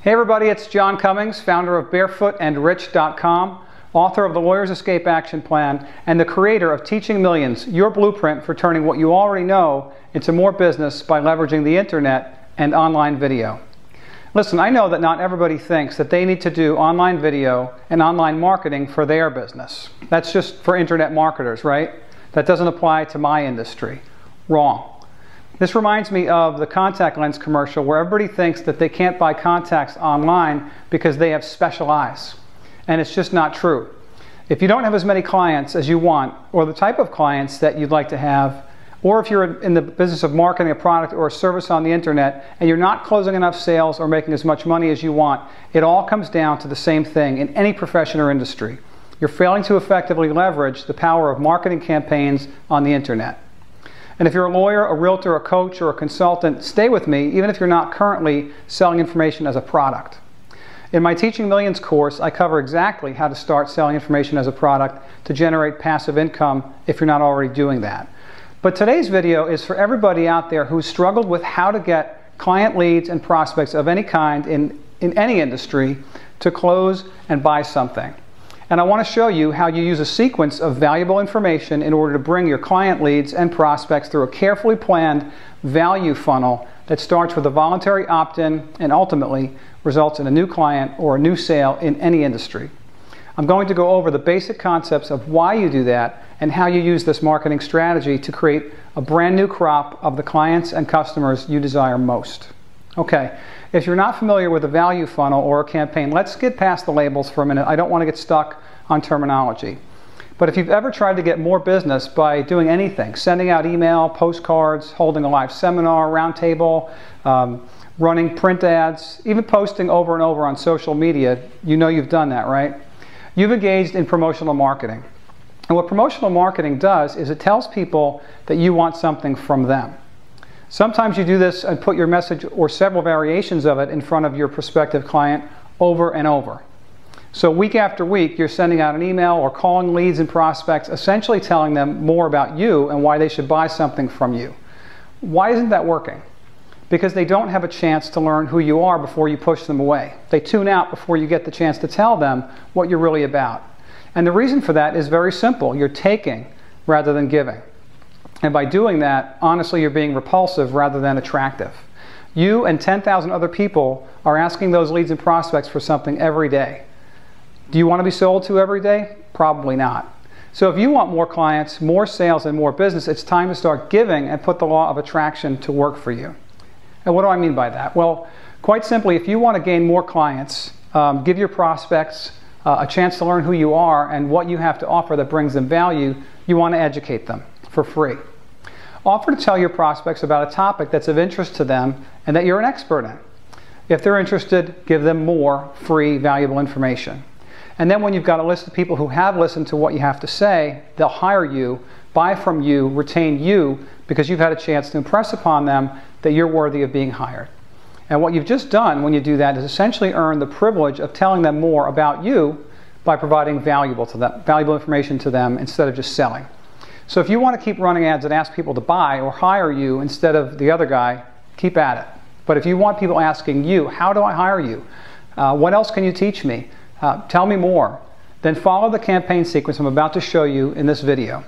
Hey everybody, it's John Cummings, founder of barefootandrich.com, author of The Lawyer's Escape Action Plan, and the creator of Teaching Millions, your blueprint for turning what you already know into more business by leveraging the internet and online video. Listen, I know that not everybody thinks that they need to do online video and online marketing for their business. That's just for internet marketers, right? That doesn't apply to my industry. Wrong. This reminds me of the contact lens commercial where everybody thinks that they can't buy contacts online because they have special eyes. And it's just not true. If you don't have as many clients as you want, or the type of clients that you'd like to have, or if you're in the business of marketing a product or a service on the internet and you're not closing enough sales or making as much money as you want, it all comes down to the same thing in any profession or industry. You're failing to effectively leverage the power of marketing campaigns on the internet. And if you're a lawyer, a realtor, a coach, or a consultant, stay with me even if you're not currently selling information as a product. In my Teaching Millions course, I cover exactly how to start selling information as a product to generate passive income if you're not already doing that. But today's video is for everybody out there who's struggled with how to get client leads and prospects of any kind in any industry to close and buy something. And I want to show you how you use a sequence of valuable information in order to bring your client leads and prospects through a carefully planned value funnel that starts with a voluntary opt-in and ultimately results in a new client or a new sale in any industry. I'm going to go over the basic concepts of why you do that and how you use this marketing strategy to create a brand new crop of the clients and customers you desire most. Okay, if you're not familiar with a value funnel or a campaign, let's get past the labels for a minute. I don't want to get stuck on terminology. But if you've ever tried to get more business by doing anything, sending out email, postcards, holding a live seminar, roundtable, running print ads, even posting over and over on social media, you know you've done that, right? You've engaged in promotional marketing. And what promotional marketing does is it tells people that you want something from them. Sometimes you do this and put your message or several variations of it in front of your prospective client over and over. So week after week, you're sending out an email or calling leads and prospects, essentially telling them more about you and why they should buy something from you. Why isn't that working? Because they don't have a chance to learn who you are before you push them away. They tune out before you get the chance to tell them what you're really about. And the reason for that is very simple. You're taking rather than giving. And by doing that, honestly, you're being repulsive rather than attractive. You and 10,000 other people are asking those leads and prospects for something every day. Do you want to be sold to every day? Probably not. So if you want more clients, more sales, and more business, it's time to start giving and put the law of attraction to work for you. And what do I mean by that? Well, quite simply, if you want to gain more clients, give your prospects a chance to learn who you are and what you have to offer that brings them value, you want to educate them for free. Offer to tell your prospects about a topic that's of interest to them and that you're an expert in. If they're interested, give them more free, valuable information. And then when you've got a list of people who have listened to what you have to say, they'll hire you, buy from you, retain you, because you've had a chance to impress upon them that you're worthy of being hired. And what you've just done when you do that is essentially earn the privilege of telling them more about you by providing valuable information to them instead of just selling. So if you want to keep running ads that ask people to buy or hire you instead of the other guy, keep at it. But if you want people asking you, how do I hire you? What else can you teach me? Tell me more. Then follow the campaign sequence I'm about to show you in this video.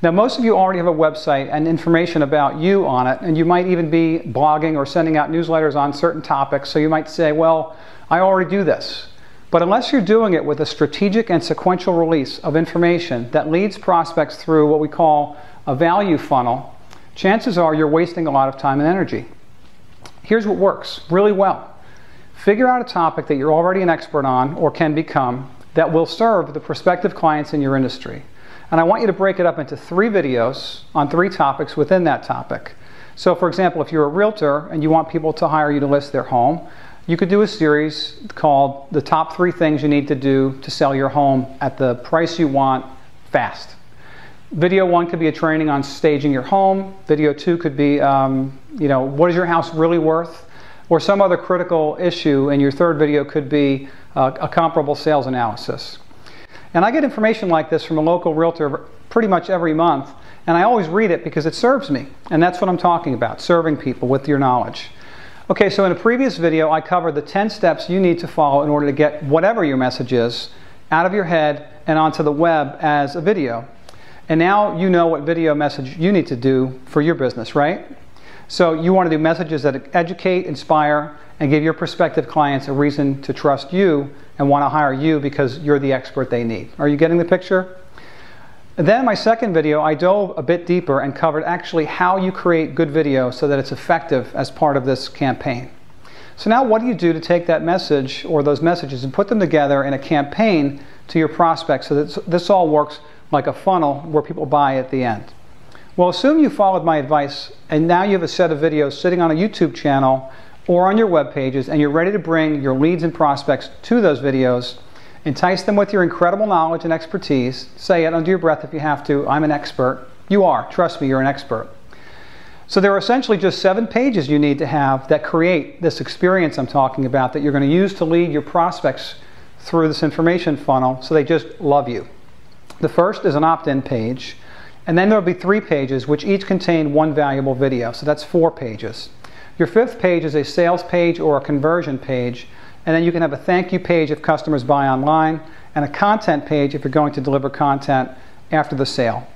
Now, most of you already have a website and information about you on it, and you might even be blogging or sending out newsletters on certain topics, so you might say, well, I already do this. But unless you're doing it with a strategic and sequential release of information that leads prospects through what we call a value funnel, chances are you're wasting a lot of time and energy. Here's what works really well. Figure out a topic that you're already an expert on or can become that will serve the prospective clients in your industry. And I want you to break it up into 3 videos on 3 topics within that topic. So for example, if you're a realtor and you want people to hire you to list their home, you could do a series called The Top 3 Things You Need to Do to Sell Your Home at the Price You Want Fast. Video 1 could be a training on staging your home. Video 2 could be, what is your house really worth? Or some other critical issue, and your 3rd video could be a comparable sales analysis. And I get information like this from a local realtor pretty much every month, and I always read it because it serves me. And that's what I'm talking about, serving people with your knowledge. Okay, so in a previous video I covered the 10 steps you need to follow in order to get whatever your message is out of your head and onto the web as a video. And now you know what video message you need to do for your business, right? So you want to do messages that educate, inspire, and give your prospective clients a reason to trust you and want to hire you because you're the expert they need. Are you getting the picture? And then in my second video, I dove a bit deeper and covered actually how you create good video so that it's effective as part of this campaign. So now what do you do to take that message or those messages and put them together in a campaign to your prospects so that this all works like a funnel where people buy at the end? Well, assume you followed my advice and now you have a set of videos sitting on a YouTube channel or on your web pages and you're ready to bring your leads and prospects to those videos, entice them with your incredible knowledge and expertise. Say it under your breath if you have to, I'm an expert. You are, trust me, you're an expert. So there are essentially just 7 pages you need to have that create this experience I'm talking about that you're going to use to lead your prospects through this information funnel so they just love you. The first is an opt-in page, and then there'll be 3 pages which each contain 1 valuable video, so that's 4 pages. Your 5th page is a sales page or a conversion page, and then you can have a thank you page if customers buy online, and a content page if you're going to deliver content after the sale.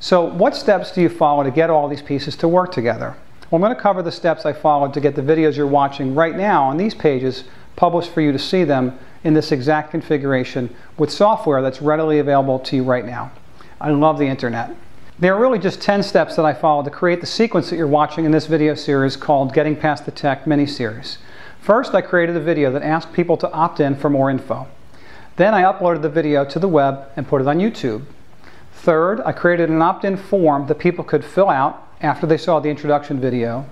So what steps do you follow to get all these pieces to work together? Well, I'm going to cover the steps I followed to get the videos you're watching right now on these pages published for you to see them in this exact configuration with software that's readily available to you right now. I love the internet. There are really just 10 steps that I followed to create the sequence that you're watching in this video series called Getting Past the Tech mini-series. First, I created a video that asked people to opt in for more info. Then I uploaded the video to the web and put it on YouTube. Third, I created an opt-in form that people could fill out after they saw the introduction video.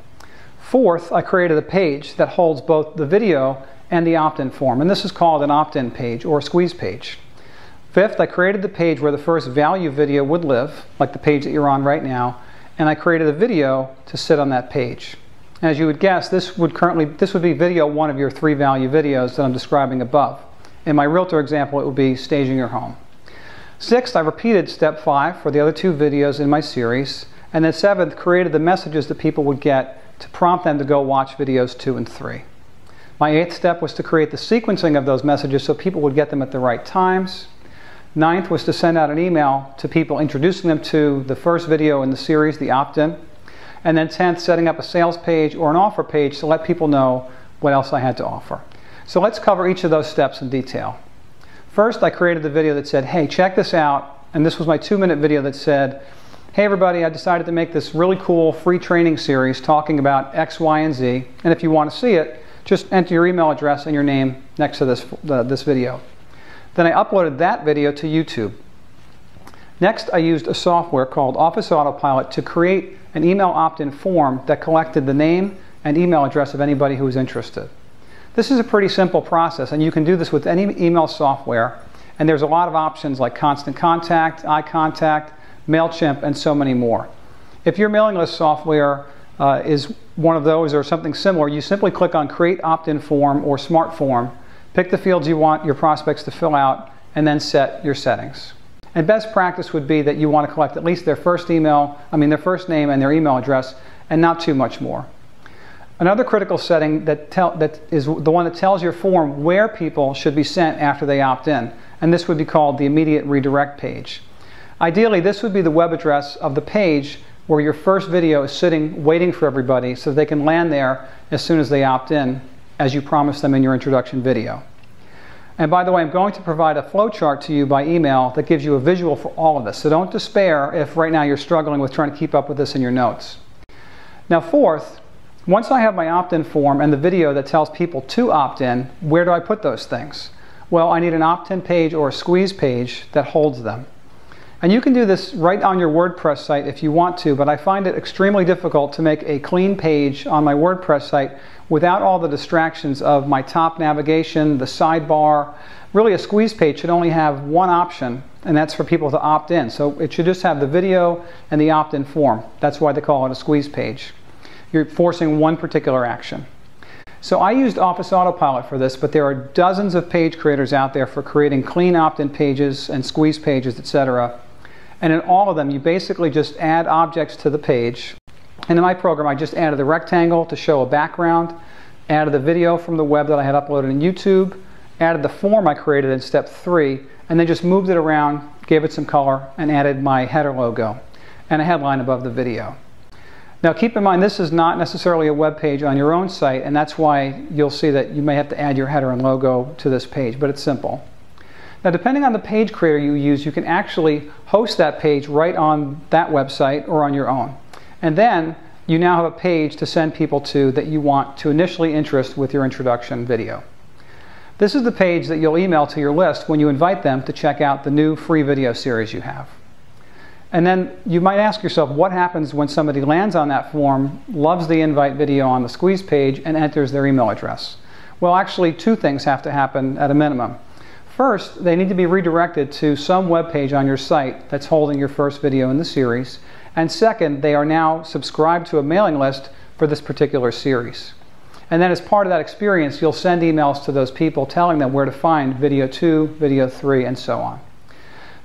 Fourth, I created a page that holds both the video and the opt-in form, and this is called an opt-in page or a squeeze page. Fifth, I created the page where the first value video would live, like the page that you're on right now, and I created a video to sit on that page. As you would guess, this would be video 1 of your 3 value videos that I'm describing above. In my realtor example, it would be staging your home. Sixth, I repeated step 5 for the other 2 videos in my series, and then 7th, created the messages that people would get to prompt them to go watch videos 2 and 3. My 8th step was to create the sequencing of those messages so people would get them at the right times. 9th was to send out an email to people introducing them to the first video in the series, the opt-in. And then 10th, setting up a sales page or an offer page to let people know what else I had to offer. So let's cover each of those steps in detail. First, I created the video that said, hey, check this out. And this was my 2-minute video that said, hey everybody, I decided to make this really cool free training series talking about X, Y, and Z. And if you want to see it, just enter your email address and your name next to this video. Then I uploaded that video to YouTube. Next, I used a software called Office Autopilot to create an email opt-in form that collected the name and email address of anybody who was interested. This is a pretty simple process, and you can do this with any email software, and there's a lot of options like Constant Contact, iContact, MailChimp, and so many more. If your mailing list software is one of those or something similar, you simply click on Create Opt-in Form or Smart Form, pick the fields you want your prospects to fill out, and then set your settings. And best practice would be that you want to collect at least their first name and their email address, and not too much more. Another critical setting that is the one that tells your form where people should be sent after they opt in, and this would be called the immediate redirect page. Ideally, this would be the web address of the page where your first video is sitting waiting for everybody so they can land there as soon as they opt in, as you promised them in your introduction video. And by the way, I'm going to provide a flowchart to you by email that gives you a visual for all of this. So don't despair if right now you're struggling with trying to keep up with this in your notes. Now fourth, once I have my opt-in form and the video that tells people to opt in, where do I put those things? Well, I need an opt-in page or a squeeze page that holds them. And you can do this right on your WordPress site if you want to, but I find it extremely difficult to make a clean page on my WordPress site without all the distractions of my top navigation, the sidebar. Really, a squeeze page should only have one option, and that's for people to opt in. So it should just have the video and the opt-in form. That's why they call it a squeeze page. You're forcing one particular action. So I used Office Autopilot for this, but there are dozens of page creators out there for creating clean opt-in pages and squeeze pages, etc. And in all of them, you basically just add objects to the page, And in my program, I just added the rectangle to show a background, added the video from the web that I had uploaded in YouTube, added the form I created in step 3, and then just moved it around, gave it some color, and added my header logo and a headline above the video. Now keep in mind, this is not necessarily a web page on your own site, and that's why you'll see that you may have to add your header and logo to this page, but it's simple. Now depending on the page creator you use, you can actually host that page right on that website or on your own. And then you now have a page to send people to that you want to initially interest with your introduction video. This is the page that you'll email to your list when you invite them to check out the new free video series you have. And then you might ask yourself, what happens when somebody lands on that form, loves the invite video on the squeeze page, and enters their email address? Well, actually, 2 things have to happen at a minimum. First, they need to be redirected to some web page on your site that's holding your first video in the series. And second, they are now subscribed to a mailing list for this particular series. And then as part of that experience, you'll send emails to those people telling them where to find video 2, video 3, and so on.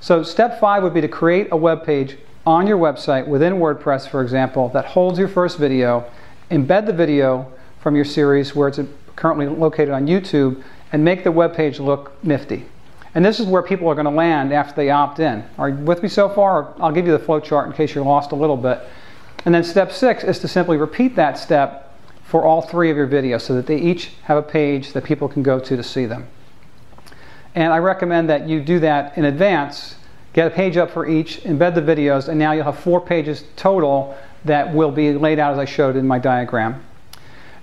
So step 5 would be to create a web page on your website within WordPress, for example, that holds your first video, embed the video from your series where it's currently located on YouTube, and make the web page look nifty. And this is where people are going to land after they opt in. Are you with me so far? I'll give you the flow chart in case you're lost a little bit. And then step 6 is to simply repeat that step for all 3 of your videos so that they each have a page that people can go to see them. And I recommend that you do that in advance, get a page up for each, embed the videos, and now you'll have 4 pages total that will be laid out as I showed in my diagram.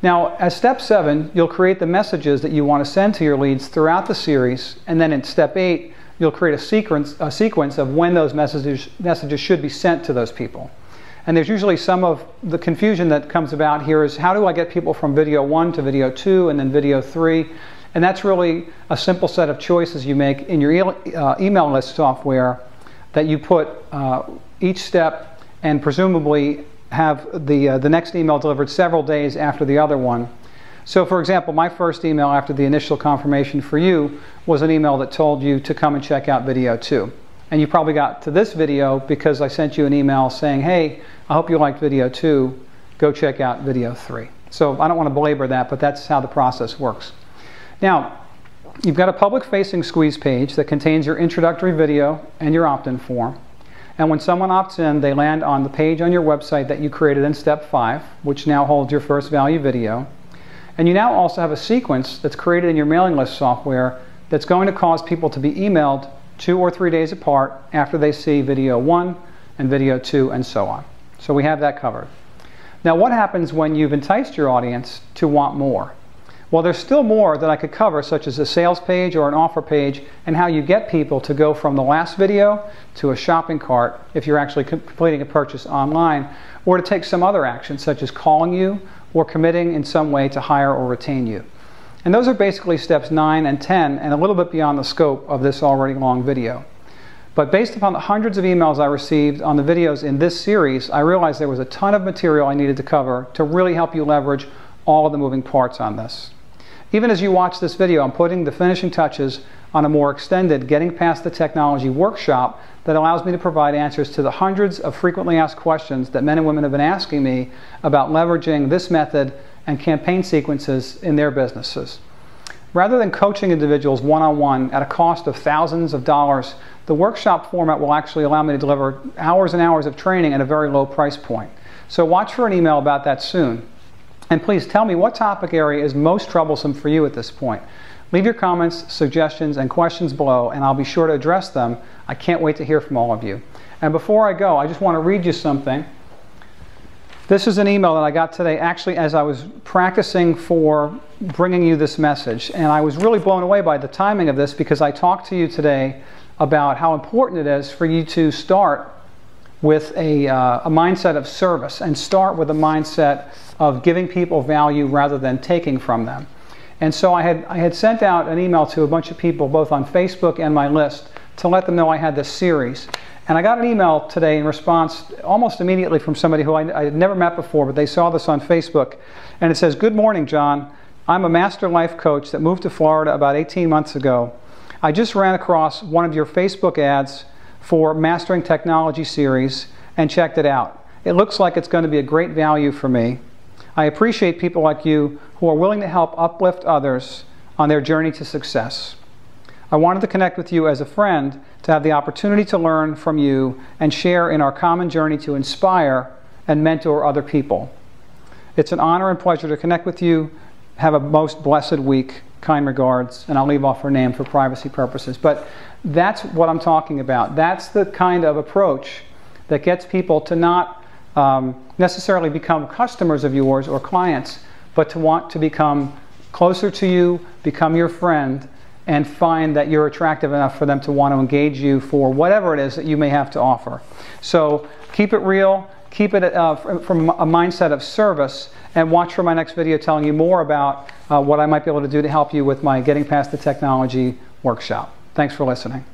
Now, as step 7, you'll create the messages that you want to send to your leads throughout the series, and then in step 8, you'll create a sequence of when those messages should be sent to those people. And there's usually some of the confusion that comes about here is, how do I get people from video 1 to video 2 and then video 3? And that's really a simple set of choices you make in your email list software that you put each step and presumably have the next email delivered several days after the other one. So for example, my first email after the initial confirmation for you was an email that told you to come and check out video 2. And you probably got to this video because I sent you an email saying, hey, I hope you liked video 2, go check out video 3. So I don't want to belabor that, but that's how the process works. Now, you've got a public-facing squeeze page that contains your introductory video and your opt-in form. And when someone opts in, they land on the page on your website that you created in step 5, which now holds your first value video. And you now also have a sequence that's created in your mailing list software that's going to cause people to be emailed 2 or 3 days apart after they see video 1 and video 2 and so on. So we have that covered. Now, what happens when you've enticed your audience to want more? Well, there's still more that I could cover, such as a sales page or an offer page, and how you get people to go from the last video to a shopping cart if you're actually completing a purchase online, or to take some other action, such as calling you or committing in some way to hire or retain you. And those are basically steps 9 and 10, and a little bit beyond the scope of this already long video. But based upon the hundreds of emails I received on the videos in this series, I realized there was a ton of material I needed to cover to really help you leverage all of the moving parts on this. Even as you watch this video, I'm putting the finishing touches on a more extended Getting Past the Technology workshop that allows me to provide answers to the hundreds of frequently asked questions that men and women have been asking me about leveraging this method and campaign sequences in their businesses. Rather than coaching individuals one-on-one at a cost of thousands of dollars, the workshop format will actually allow me to deliver hours and hours of training at a very low price point. So watch for an email about that soon. And please tell me what topic area is most troublesome for you at this point. Leave your comments, suggestions, and questions below, and I'll be sure to address them. I can't wait to hear from all of you. And before I go, I just want to read you something. This is an email that I got today, actually, as I was practicing for bringing you this message. And I was really blown away by the timing of this, because I talked to you today about how important it is for you to start with a mindset of service, and start with a mindset of giving people value rather than taking from them. And so I had sent out an email to a bunch of people, both on Facebook and my list, to let them know I had this series. And I got an email today in response almost immediately from somebody who I had never met before, but they saw this on Facebook. And it says, "Good morning, John. I'm a master life coach that moved to Florida about 18 months ago. I just ran across one of your Facebook ads for Mastering Technology series and checked it out. It looks like it's going to be a great value for me. I appreciate people like you who are willing to help uplift others on their journey to success. I wanted to connect with you as a friend to have the opportunity to learn from you and share in our common journey to inspire and mentor other people. It's an honor and pleasure to connect with you. Have a most blessed week. Kind regards, and I'll leave off her name for privacy purposes. But that's what I'm talking about. That's the kind of approach that gets people to not necessarily become customers of yours or clients, but to want to become closer to you, become your friend, and find that you're attractive enough for them to want to engage you for whatever it is that you may have to offer. So keep it real, keep it from a mindset of service, and watch for my next video telling you more about what I might be able to do to help you with my Getting Past the Technology workshop. Thanks for listening.